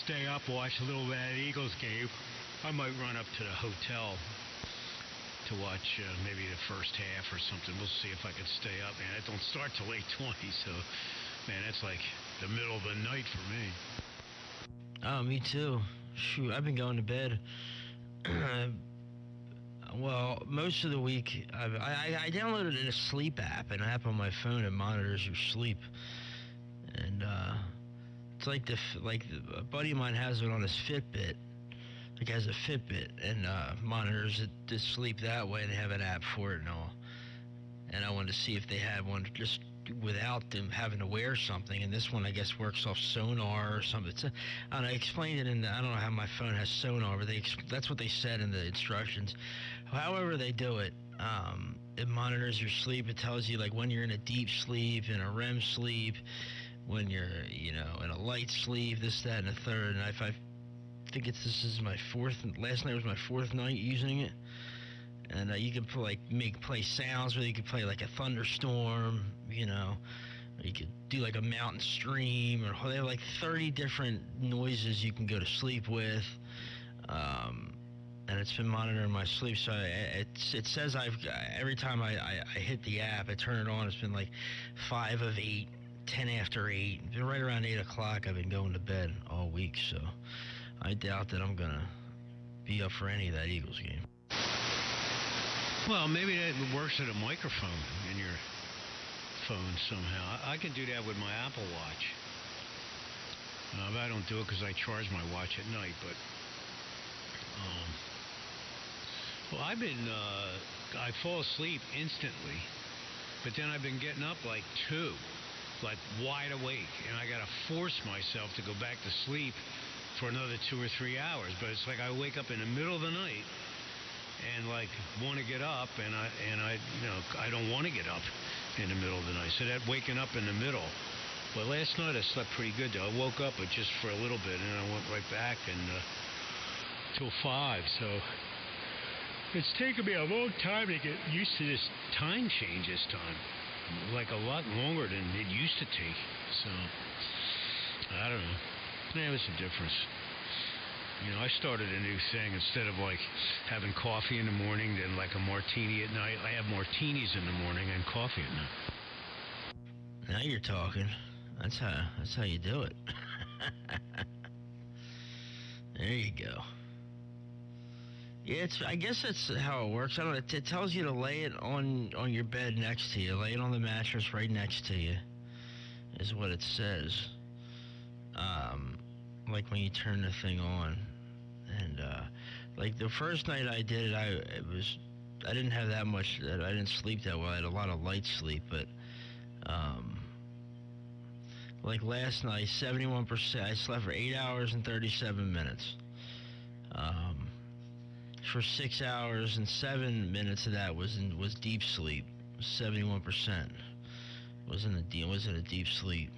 stay up, watch a little bit of the Eagles game. I might run up to the hotel to watch maybe the first half or something. We'll see if I can stay up, man. It don't start till 8:20, so, man, that's like the middle of the night for me. Oh, me too. Shoot, I've been going to bed. Well, most of the week, I downloaded a sleep app, an app on my phone that monitors your sleep. And it's like a buddy of mine has it on his Fitbit. Like has a Fitbit and monitors the sleep that way. They have an app for it and all. And I wanted to see if they had one just without them having to wear something. And this one, I guess, works off sonar or something. I explained it I don't know how my phone has sonar, but that's what they said in the instructions. However they do it, it monitors your sleep. It tells you like when you're in a deep sleep, in a REM sleep, when you're, in a light sleep, this, that, and a third. And I think this is my last night was my fourth night using it. And you can play sounds where you can play like a thunderstorm, or you could do like a mountain stream, or they have like 30 different noises you can go to sleep with. And it's been monitoring my sleep. So it says every time I hit the app, I turn it on, it's been like 5 of 8, 10 after 8. It's been right around 8 o'clock. I've been going to bed all week. So I doubt that I'm going to be up for any of that Eagles game. Well, maybe that works at a microphone in your phone somehow. I can do that with my Apple Watch. But I don't do it because I charge my watch at night. But, well, I fall asleep instantly. But then I've been getting up like 2, like wide awake. And I got to force myself to go back to sleep for another 2 or 3 hours. But it's like I wake up in the middle of the night and like want to get up, and I don't want to get up in the middle of the night. So that waking up in the middle. But last night I slept pretty good though. I woke up but just for a little bit, and I went right back and till 5. So it's taken me a long time to get used to this time change this time. Like a lot longer than it used to take. So I don't know. Yeah, it's a difference. I started a new thing. Instead of like having coffee in the morning, then like a martini at night, I have martinis in the morning and coffee at night. Now you're talking. That's how you do it. There you go. Yeah, I guess that's how it works. I don't know. It tells you to lay it on your bed next to you. Lay it on the mattress right next to you, is what it says. Like when you turn the thing on. And like the first night I did it, I didn't have that much. I didn't sleep that well. I had a lot of light sleep, but like last night, 71%. I slept for 8 hours and 37 minutes. For 6 hours and 7 minutes of that was deep sleep. 71% was in a deep sleep.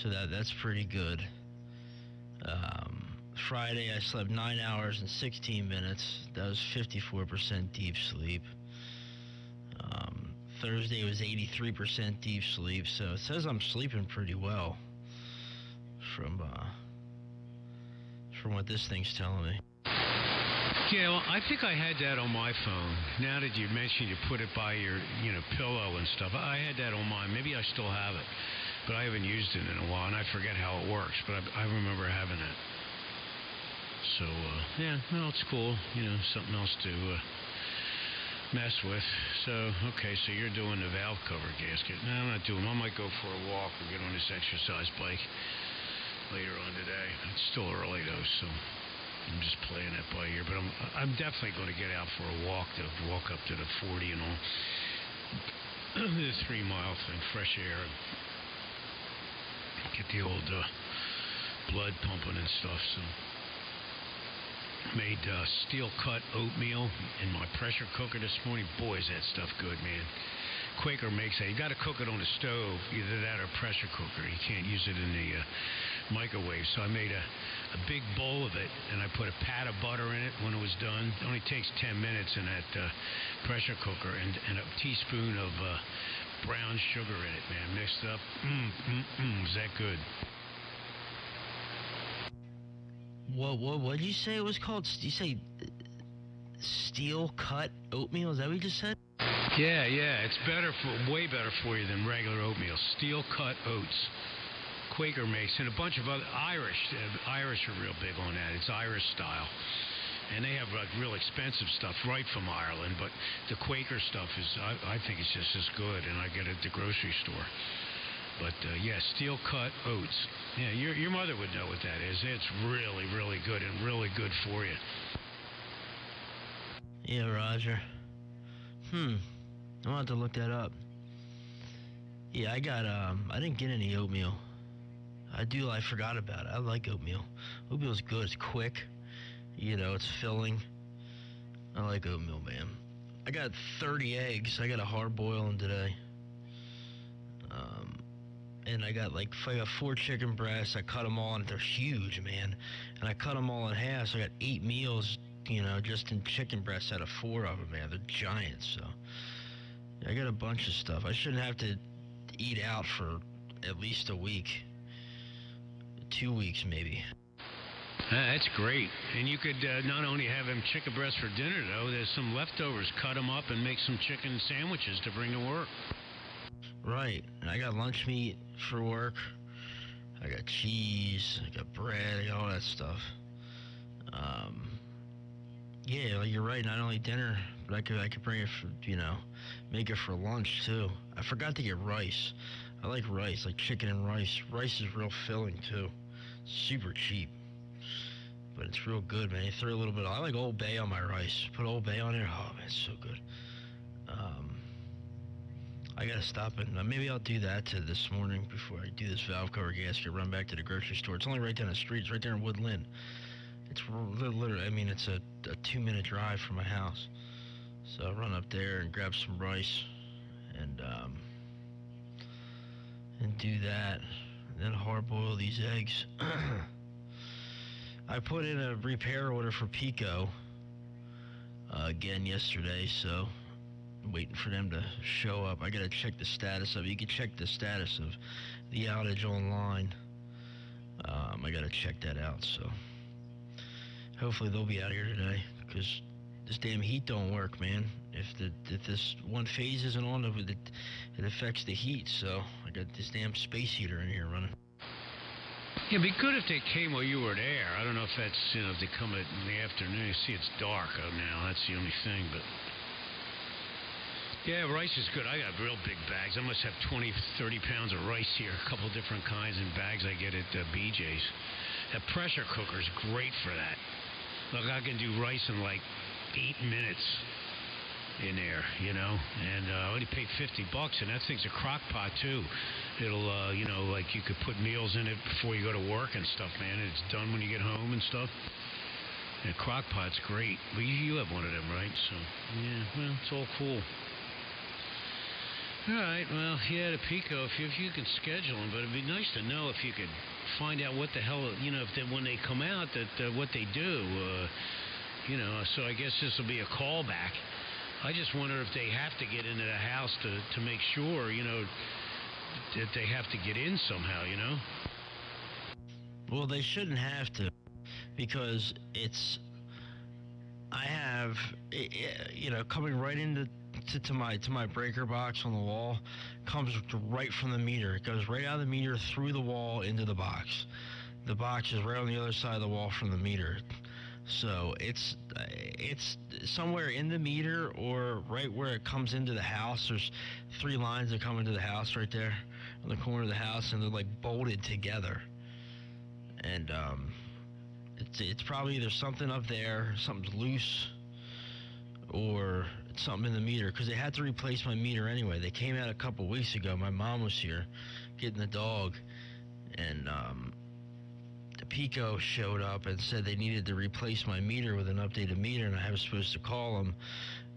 So that's pretty good. Friday I slept 9 hours and 16 minutes. That was 54% deep sleep. Thursday was 83% deep sleep. So it says I'm sleeping pretty well from what this thing's telling me. Yeah, well, I think I had that on my phone. Now that you mentioned you put it by your, pillow and stuff, I had that on mine. Maybe I still have it, but I haven't used it in a while, and I forget how it works, but I remember having it. So, yeah, well, it's cool. Something else to mess with. So, okay, so you're doing the valve cover gasket. No, I'm not doing it. I might go for a walk or get on this exercise bike later on today. It's still early, though, so I'm just playing it by ear. But I'm definitely going to get out for a walk to walk up to the 40 and all. The 3 mile thing, fresh air. Get the old blood pumping and stuff, so... Made steel cut oatmeal in my pressure cooker this morning. Boy, is that stuff good, man. Quaker makes that. You got to cook it on the stove, either that or pressure cooker. You can't use it in the microwave. So I made a big bowl of it, and I put a pat of butter in it when it was done. It only takes 10 minutes in that pressure cooker, and a teaspoon of brown sugar in it, man, mixed up. Is that good? What did you say it was called? Did you say steel cut oatmeal? Is that what you just said? Yeah, it's way better for you than regular oatmeal. Steel cut oats. Quaker makes, and a bunch of other Irish are real big on that. It's Irish style. And they have like real expensive stuff right from Ireland, but the Quaker stuff is, I think it's just as good, and I get it at the grocery store. But yeah, steel cut oats. Yeah, your mother would know what that is. It's really, really good and really good for you. Yeah, Roger. I'm gonna have to look that up. Yeah, I didn't get any oatmeal. I forgot about it. I like oatmeal. Oatmeal's good. It's quick. You know, it's filling. I like oatmeal, man. I got 30 eggs. I got a hard boil in today. And I got 4 chicken breasts. I cut them all, and they're huge, man. And I cut them all in half, so I got 8 meals, just in chicken breasts out of 4 of them, man. They're giants, so. I got a bunch of stuff. I shouldn't have to eat out for at least a week. 2 weeks, maybe. That's great. And you could not only have them chicken breasts for dinner, though. There's some leftovers. Cut them up and make some chicken sandwiches to bring to work. Right. And I got lunch meat for work. I got cheese. I got bread. I got all that stuff. Yeah, you're right. Not only dinner, but I could bring it for, make it for lunch, too. I forgot to get rice. I like rice, like chicken and rice. Rice is real filling, too. Super cheap. But it's real good, man. You throw a little bit. I like Old Bay on my rice. Put Old Bay on there. Oh, man, it's so good. I gotta stop it. Maybe I'll do that this morning before I do this valve cover gasket. Run back to the grocery store. It's only right down the street. It's right there in Woodland. It's literally. It's a 2-minute drive from my house. So I'll run up there and grab some rice, and do that. And then hard boil these eggs. I put in a repair order for Pico again yesterday, so I'm waiting for them to show up. I gotta check the status of it. You can check the status of the outage online. I gotta check that out, so hopefully they'll be out here today, because this damn heat don't work, man. If this one phase isn't on, it affects the heat, so I got this damn space heater in here running. Yeah, it'd be good if they came while you were there. I don't know if that's, if they come in the afternoon. You see, it's dark out now. That's the only thing, but... Yeah, rice is good. I got real big bags. I must have 20, 30 pounds of rice here. A couple different kinds in bags I get at BJ's. That pressure cooker's great for that. Look, I can do rice in 8 minutes in there, and I only paid $50, and that thing's a crock pot too. It'll, you could put meals in it before you go to work and stuff, man. It's done when you get home and stuff. And a crock pot's great. But you have one of them, right? So, yeah, well, it's all cool. All right, well, yeah, the Pico, if you can schedule them, but it'd be nice to know if you could find out what the hell, when they come out, that what they do, so I guess this will be a callback. I just wonder if they have to get into the house to make sure, that they have to get in somehow, Well, they shouldn't have to, because I have, coming right into to my breaker box on the wall, comes right from the meter. It goes right out of the meter, through the wall, into the box. The box is right on the other side of the wall from the meter. So it's somewhere in the meter, or right where it comes into the house. There's 3 lines that come into the house right there on the corner of the house, and they're bolted together. And it's probably either something up there, something's loose, or something in the meter, because they had to replace my meter anyway. They came out a couple weeks ago. My mom was here getting the dog, and the Pico showed up and said they needed to replace my meter with an updated meter, and I was supposed to call them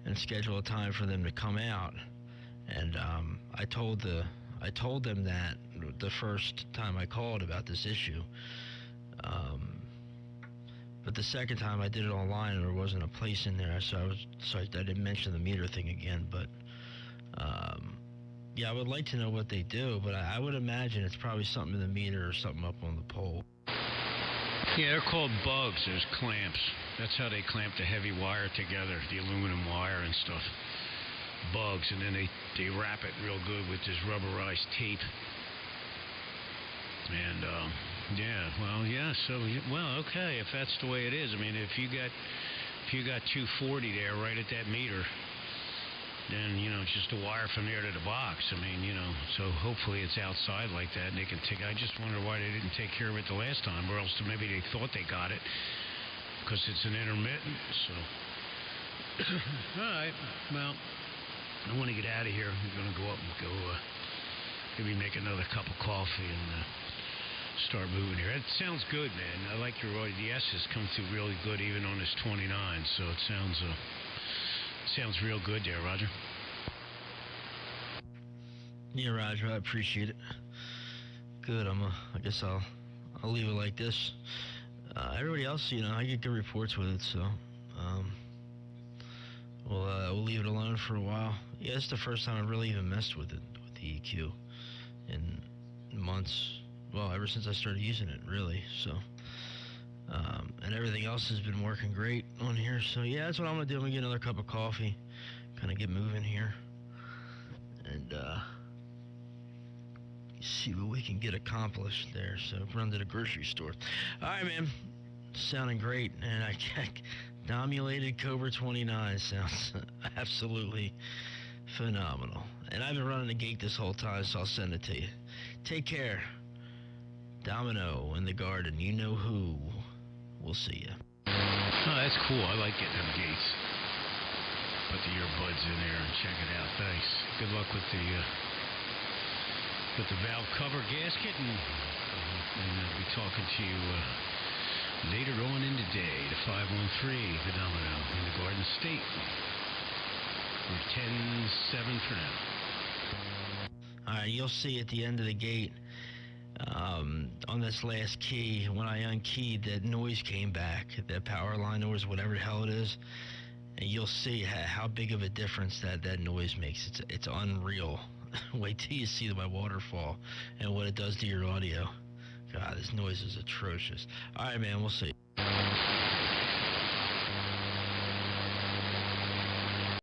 and schedule a time for them to come out. And I told them that the first time I called about this issue. But the second time I did it online, and there wasn't a place in there, so I didn't mention the meter thing again. But Yeah, I would like to know what they do, but I would imagine it's probably something in the meter or something up on the pole. Yeah, they're called bugs. There's clamps. That's how they clamp the heavy wire together, the aluminum wire and stuff. Bugs, and then they wrap it real good with this rubberized tape. And okay, if that's the way it is. I mean, if you got 240 there right at that meter, then it's just a wire from there to the box. I mean, so hopefully it's outside like that, and they can take. I just wonder why they didn't take care of it the last time, or else maybe they thought they got it because it's an intermittent. So, all right, well, I want to get out of here. I'm going to go up and go maybe make another cup of coffee and start moving here. It sounds good, man. I like your audio. The S's come through really good even on this 29, so it sounds real good there, Roger. Yeah, Roger, I appreciate it. Good. I guess I'll leave it like this. Everybody else, I get good reports with it, so we'll leave it alone for a while. Yeah, it's the first time I've really even messed with it, with the EQ, in months. Well, ever since I started using it, really. So, and everything else has been working great on here. So yeah, that's what I'm gonna do. I'm gonna get another cup of coffee, kind of get moving here, and see what we can get accomplished there. So run to the grocery store. All right, man. Sounding great, and I check. Domulated Cobra 29 sounds absolutely phenomenal. And I've been running the gate this whole time, so I'll send it to you. Take care. Domino in the garden. You know who. We'll see you. Oh, that's cool. I like getting them gates. Put the earbuds in there and check it out. Thanks. Good luck with the valve cover gasket, and I'll be talking to you later on in the day. The 513, the Domino in the Garden State. We're 10-7 for now. All right, you'll see at the end of the gate. On this last key, when I unkeyed, that noise came back, that power line noise, whatever the hell it is, and you'll see how big of a difference that noise makes. It's unreal. Wait till you see my waterfall and what it does to your audio. God, this noise is atrocious. All right, man, we'll see.